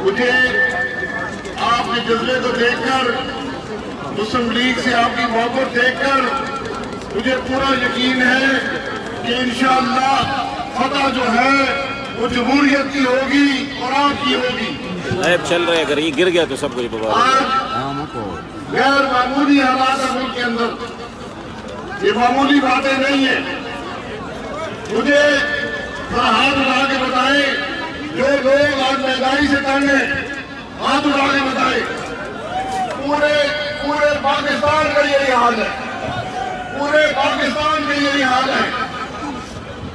مجھے آپ کے جذبے کو دیکھ کر، مسلم لیگ سے آپ کی محبت دیکھ کر مجھے پورا یقین ہے کہ انشاءاللہ فتح جو ہے وہ جمہوریت کی ہوگی اور آپ کی ہوگی۔ ایپ چل رہے، اگر یہ گر گیا تو سب کچھ ببار آج غیر معمولی حالات ہیں ملک کے اندر، یہ معمولی باتیں نہیں ہیں۔ مجھے ہاتھ اٹھا کے بتائیں، جو لوگ آج مہنگائی سے تنگ ہیں، ہاتھ اٹھا کے بتائیں۔ پورے پاکستان کا یہی حال ہے، پورے پاکستان کا یہی حال ہے۔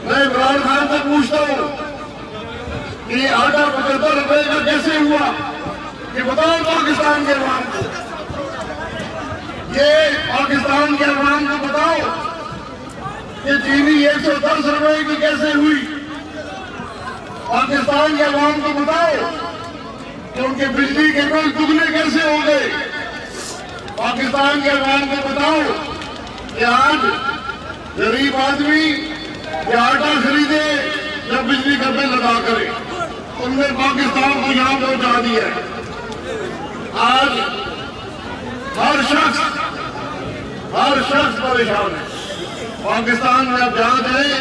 میں عمران خان سے پوچھتا ہوں کہ یہ آٹا 75 روپے کا کیسے ہوا؟ یہ بتاؤ پاکستان کے عوام کو، یہ پاکستان کے عوام کو بتاؤ کہ چینی 110 روپے کی کیسے ہوئی؟ پاکستان کے عوام کو بتاؤ کہ ان کے بجلی کے بل دگنے کیسے ہو گئے؟ پاکستان کے عوام کو بتاؤ کہ آج غریب آدمی یہ آٹا خریدے یا بجلی کا بل ادا کرے، تم نے پاکستان کو یہاں پہنچا دیا ہے۔ آج ہر شخص پریشان ہے پاکستان میں۔ اب جہاں جائیں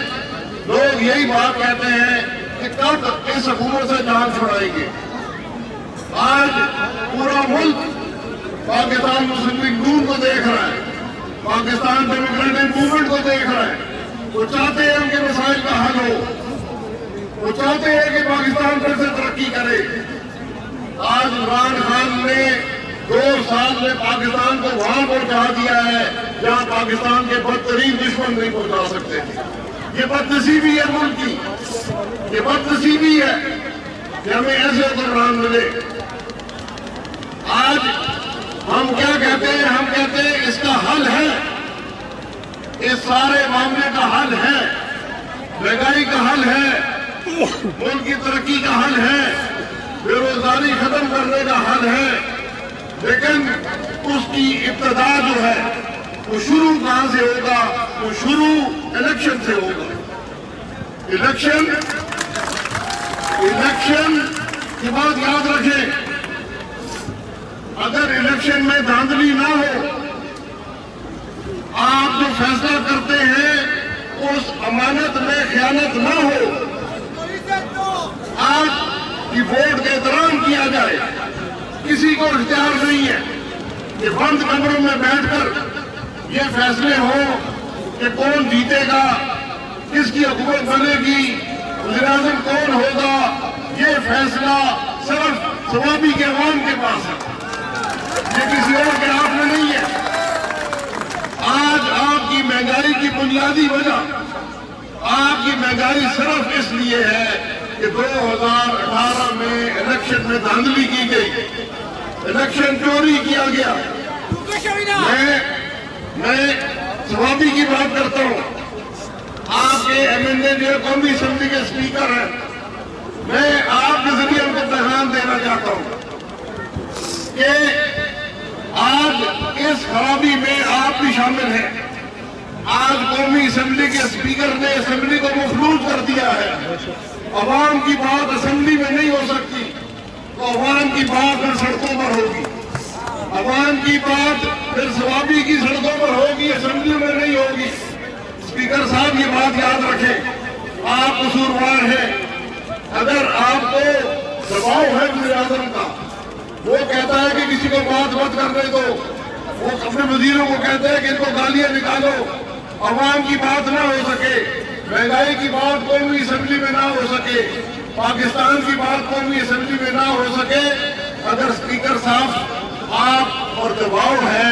لوگ یہی بات کہتے ہیں کہ کب اس حکومت سے جان چھڑائیں گے۔ آج پورا ملک پاکستان مسلم لیگ نون کو دیکھ رہا ہے، پاکستان ڈیموکریٹک موومنٹ کو دیکھ رہا ہے۔ وہ چاہتے ہیں ان کے مسائل کا حل ہو، وہ چاہتے ہیں کہ پاکستان پھر سے ترقی کرے۔ آج عمران خان نے 2 سال میں پاکستان کو وہاں پہنچا دیا ہے جہاں پاکستان کے بدترین دشمن نہیں پہنچا سکتے تھے۔ یہ بدنصیبی ہے ملک کی، یہ بدنصیبی ہے کہ ہمیں ایسے حکمران ملے۔ آج ہم کیا کہتے ہیں؟ ہم کہتے ہیں اس کا حل ہے، اس سارے معاملے کا حل ہے، مہنگائی کا حل ہے، ملک کی ترقی کا حل ہے، بے روزگاری ختم کرنے کا حل ہے۔ لیکن اس کی ابتدا جو ہے وہ شروع کہاں سے ہوگا؟ وہ شروع الیکشن سے ہوگا۔ الیکشن کی بات یاد رکھیں، اگر الیکشن میں دھاندلی نہ ہو، آپ جو فیصلہ کرتے ہیں اس امانت میں خیانت نہ ہو، آپ کی ووٹ کے احترام کیا جائے، کسی کو اختیار نہیں ہے کہ بند کمروں میں بیٹھ کر یہ فیصلے ہوں کہ کون جیتے گا، کس کی حکومت بنے گی، وزیر اعظم کون ہوگا۔ یہ فیصلہ صرف ثوابی کے عوام کے پاس ہے، یہ کسی اور کے ہاتھ میں نہیں ہے۔ آج آپ کی مہنگائی کی بنیادی وجہ، آپ کی مہنگائی صرف اس لیے ہے کہ 2018 میں الیکشن میں دھاندلی کی گئی، الیکشن چوری کیا گیا۔ میں ثوابی کی بات کرتا ہوں، آپ کے ایم این اے جو قومی اسمبلی کے اسپیکر ہیں، میں آپ کے ذریعے ان کو پیغام دینا چاہتا ہوں کہ آج اس خرابی میں آپ بھی شامل ہیں۔ آج قومی اسمبلی کے اسپیکر نے اسمبلی کو مفلوج کر دیا ہے۔ عوام کی بات اسمبلی میں نہیں ہو سکتی تو عوام کی بات پھر سڑکوں پر ہوگی، عوام کی بات پھر ثوابی کی سڑکوں پر ہوگی، اسمبلی میں نہیں ہوگی۔ اسپیکر صاحب یہ بات یاد رکھیں، آپ قصوروار ہیں۔ اگر آپ کو دباؤ ہے وزیر اعظم کا، وہ کہتا ہے کہ کسی کو بات مت کرنے دو، وہ اپنے وزیروں کو کہتے ہیں کہ ان کو گالیاں نکالو، عوام کی بات نہ ہو سکے، مہنگائی کی بات قومی اسمبلی میں نہ ہو سکے، پاکستان کی بات قومی اسمبلی میں نہ ہو سکے، اگر اسپیکر صاحب آپ اور دباؤ ہے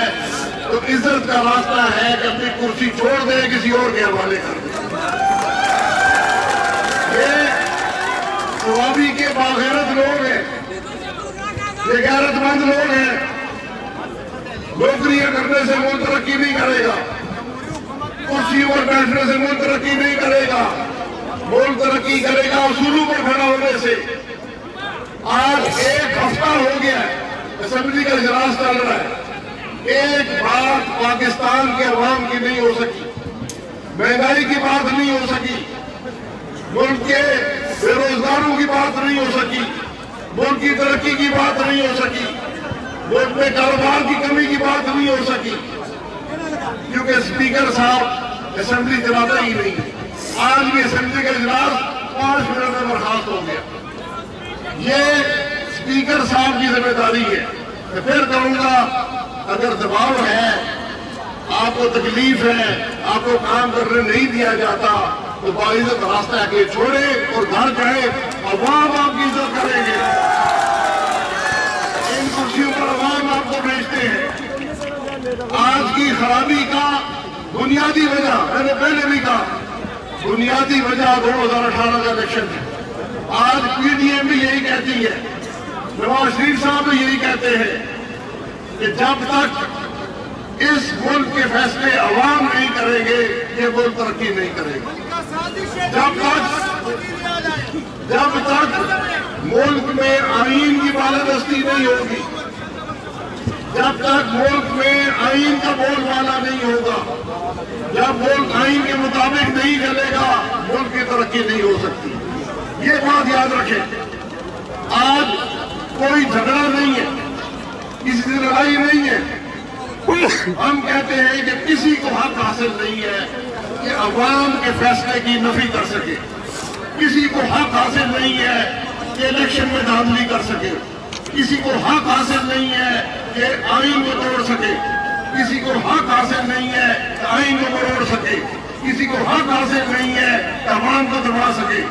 تو عزت کا راستہ ہے کہ اپنی کرسی چھوڑ دیں، کسی اور کے حوالے کر دیں۔ یہ ثوابی کے باغیرت لوگ ہیں، یہ غیرت مند لوگ ہیں۔ نوکریاں کرنے سے ملک ترقی نہیں کرے گا، کرسی پر بیٹھنے سے ملک ترقی نہیں کرے گا، ملک ترقی کرے گا اصولوں پر کھڑا ہونے سے۔ آج 1 ہفتہ ہو گیا ہے اسمبلی کا اجلاس چل رہا ہے، ایک بات پاکستان کے عوام کی نہیں ہو سکی، مہنگائی کی بات نہیں ہو سکی، ملک کے بے روزگاروں کی بات نہیں ہو سکی، मुल्क की तरक्की की बात नहीं हो सकी, मुल्क में कारोबार की कमी की बात नहीं हो सकी, क्योंकि स्पीकर साहब असेंबली चलाता ही नहीं। आज भी असेंबली का इजलास 5 मिनट में बर्खास्त हो गया। ये स्पीकर साहब की जिम्मेदारी है। मैं फिर कहूंगा, अगर दबाव है, आपको तकलीफ है, आपको काम करने नहीं दिया जाता, तो बाइज्जत रास्ता आके छोड़े और घर जाए। अवाम आपकी इज्जत करेंगे, इन कुर्सियों पर अवाम आपको भेजते हैं। आज की खराबी का बुनियादी वजह, मैंने पहले भी कहा, बुनियादी वजह 2018 का इलेक्शन है। आज पीडीएम भी यही कहती है, नवाज शरीफ साहब भी यही कहते हैं कि जब तक इस मुल्क के फैसले अवाम नहीं करेंगे, ये मुल्क तरक्की नहीं करेगा। जब तक मुल्क में आईन की बालादस्ती नहीं होगी, जब तक मुल्क में आईन का बोलबाला नहीं होगा, जब मुल्क आईन के मुताबिक नहीं चलेगा, मुल्क की तरक्की नहीं हो सकती। ये बात याद रखें। आज कोई झगड़ा नहीं है, किसी से लड़ाई नहीं है। हम कहते हैं कि किसी को हक हासिल नहीं है कि अवाम के फैसले की नफी कर सके, किसी को हक हासिल नहीं है कि इलेक्शन में धांधली कर सके, किसी को हक हासिल नहीं है कि आईन को तोड़ सके, किसी को हक हासिल नहीं है कि आईन को मरोड़ सके, किसी को हक हासिल नहीं है कि अवाम को दबा सके,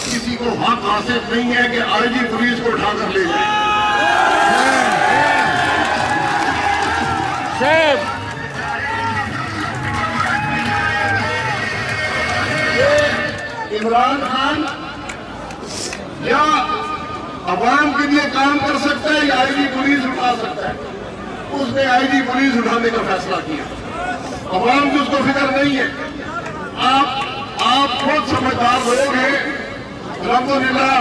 किसी को हक हासिल नहीं है कि आईजी पुलिस को उठाकर ले जाए। इमरान खान या अवाम के लिए काम कर सकता है या आईजी पुलिस उठा सकता है। उसने आईजी पुलिस उठाने का फैसला किया। अवाम की उसको फिक्र नहीं है। आप खुद समझदार लोग हैं। अल्हम्दुलिल्लाह,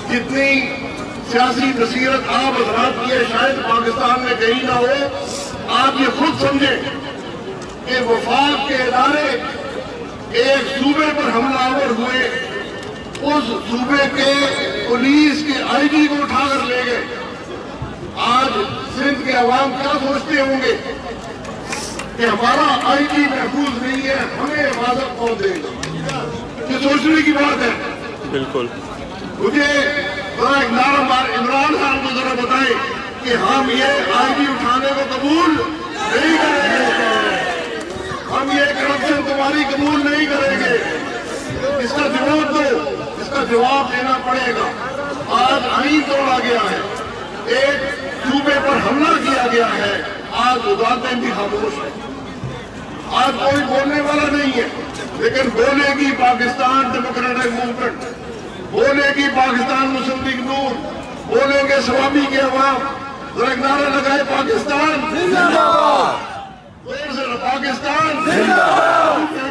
जितनी सियासी बसीरत आप हज़रात की है, शायद पाकिस्तान में कहीं ना हो। आप ये खुद समझे कि वफाक के इदारे एक सूबे पर हमलावर हुए, उस सूबे के पुलिस के आईजी को उठाकर ले गए। आज सिंध के अवाम क्या सोचते होंगे कि हमारा आईजी महफूज नहीं है, हमें हिफाजत कौन देगा? ये सोचने की बात है। बिल्कुल। मुझे जरा इमरान खान को जरा बताएं कि हम ये आईजी उठाने को कबूल नहीं करेंगे, हम ये करप्शन तुम्हारी कबूल नहीं करेंगे। इसका जवाब दो, इसका जवाब देना पड़ेगा। आज आईन तोड़ा गया है, एक सूबे पर हमला किया गया है, आज उदारतें भी खामोश है। आज कोई बोलने वाला नहीं है, लेकिन बोलेगी पाकिस्तान डेमोक्रेटिक मूवमेंट, बोलेगी पाकिस्तान मुस्लिम लीग नून, बोलेंगे स्वामी के अवाम। जरा नारा लगाए, पाकिस्तान जिंदाबाद, जोर से पाकिस्तान जिंदाबाद।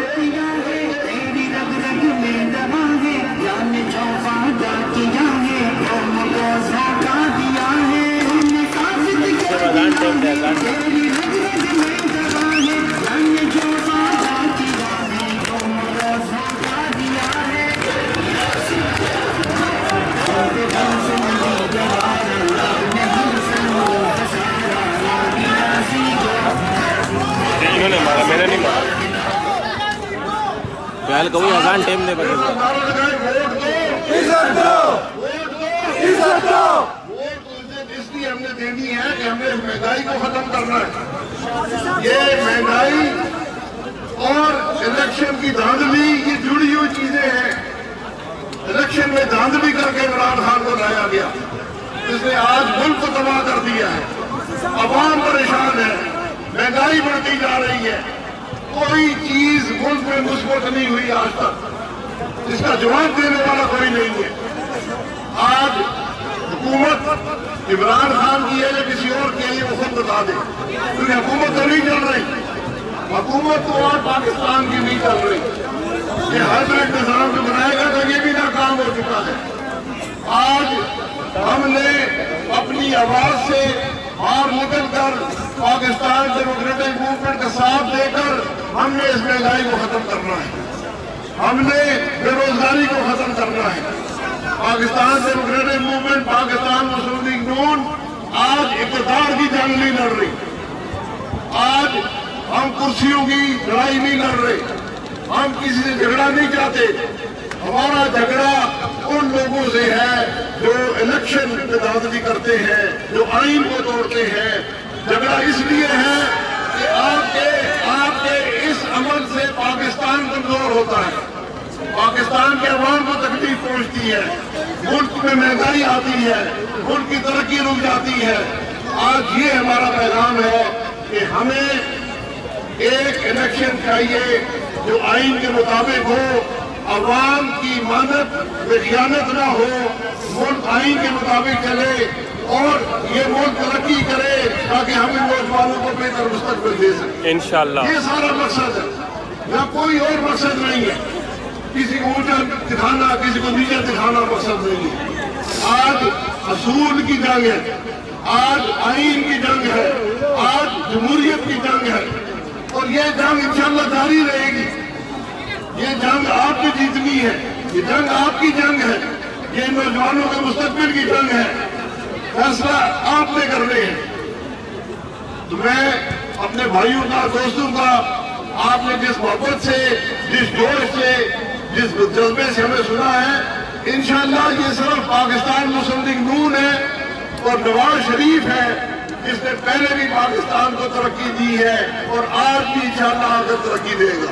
इन्होंने मारा, मैंने नहीं मारा। ख्याल कभी अजान टाइम नहीं बदल इसलिए हमने देनी है कि हमने महंगाई को खत्म करना है। ये महंगाई और इलेक्शन की धांधली, ये जुड़ी हुई चीजें हैं। इलेक्शन में धांधली करके इमरान खान को लाया गया, जिसने आज मुल्क को तबाह कर दिया है। अवाम परेशान है, महंगाई बढ़ती जा रही है, कोई चीज मुल्क में मुस्बत नहीं हुई आज तक, जिसका जवाब देने वाला कोई नहीं है। आज हुकूमत इमरान खान की है या किसी और की है, ये वो खुद बता दे, क्योंकि हुकूमत तो नहीं चल रही। हुकूमत तो आज पाकिस्तान की नहीं चल रही। ये हाइब्रिड निजाम जो बनाएगा तो ये भी नाकाम हो चुका है। आज हमने अपनी आवाज से बाहर निकलकर पाकिस्तान डेमोक्रेटिक मूवमेंट का साथ देकर हमने इस महंगाई को खत्म करना है, हमने बेरोजगारी को खत्म करना है। पाकिस्तान डेमोक्रेटिक मूवमेंट, पाकिस्तान मुस्लिम लीग नून आज इक़्तिदार की जंग नहीं लड़ रही। आज हम कुर्सियों की लड़ाई नहीं लड़ रहे, हम किसी से झगड़ा नहीं चाहते। हमारा झगड़ा उन लोगों से है जो इलेक्शन में दाखिली करते हैं, जो आइन को तोड़ते हैं। झगड़ा इसलिए है कि आपके इस अमल से पाकिस्तान कमजोर होता है, पाकिस्तान के अवाम को तकलीफ पहुंचती है, मुल्क में महंगाई आती है, मुल्क की तरक्की रुक जाती है। आज ये हमारा पैगाम है कि हमें एक इलेक्शन चाहिए जो आइन के मुताबिक हो, अवाम की मानत में खियानत ना हो, मुल्क आइन के मुताबिक चले और ये मुल्क तरक्की करे ताकि हम इन नौजवानों को बेहतर मुस्तकबिल दे सकें। इंशाल्लाह ये सारा मकसद है, या कोई और मकसद नहीं है। किसी को ऊंचा दिखाना, किसी को नीचा दिखाना मकसद नहीं है। आज असूल की जंग है, आज आइन की जंग है, आज जमहूरियत की जंग है और ये जंग इंशाअल्लाह जारी रहेगी। ये जंग आपकी जीतनी है, ये जंग आपकी जंग है, ये नौजवानों के मुस्तकबिल की जंग है। फैसला आपने करने हैं। तो मैं अपने भाइयों का, दोस्तों का, आपने जिस मोहब्बत से, जिस जोश से, जिस जज्बे से हमें सुना है, इंशाअल्लाह ये सिर्फ पाकिस्तान मुस्लिम लीग नून है और नवाज शरीफ है जिसने पहले भी पाकिस्तान को तरक्की दी है और आज भी इंशाअल्लाह आगे तरक्की देगा।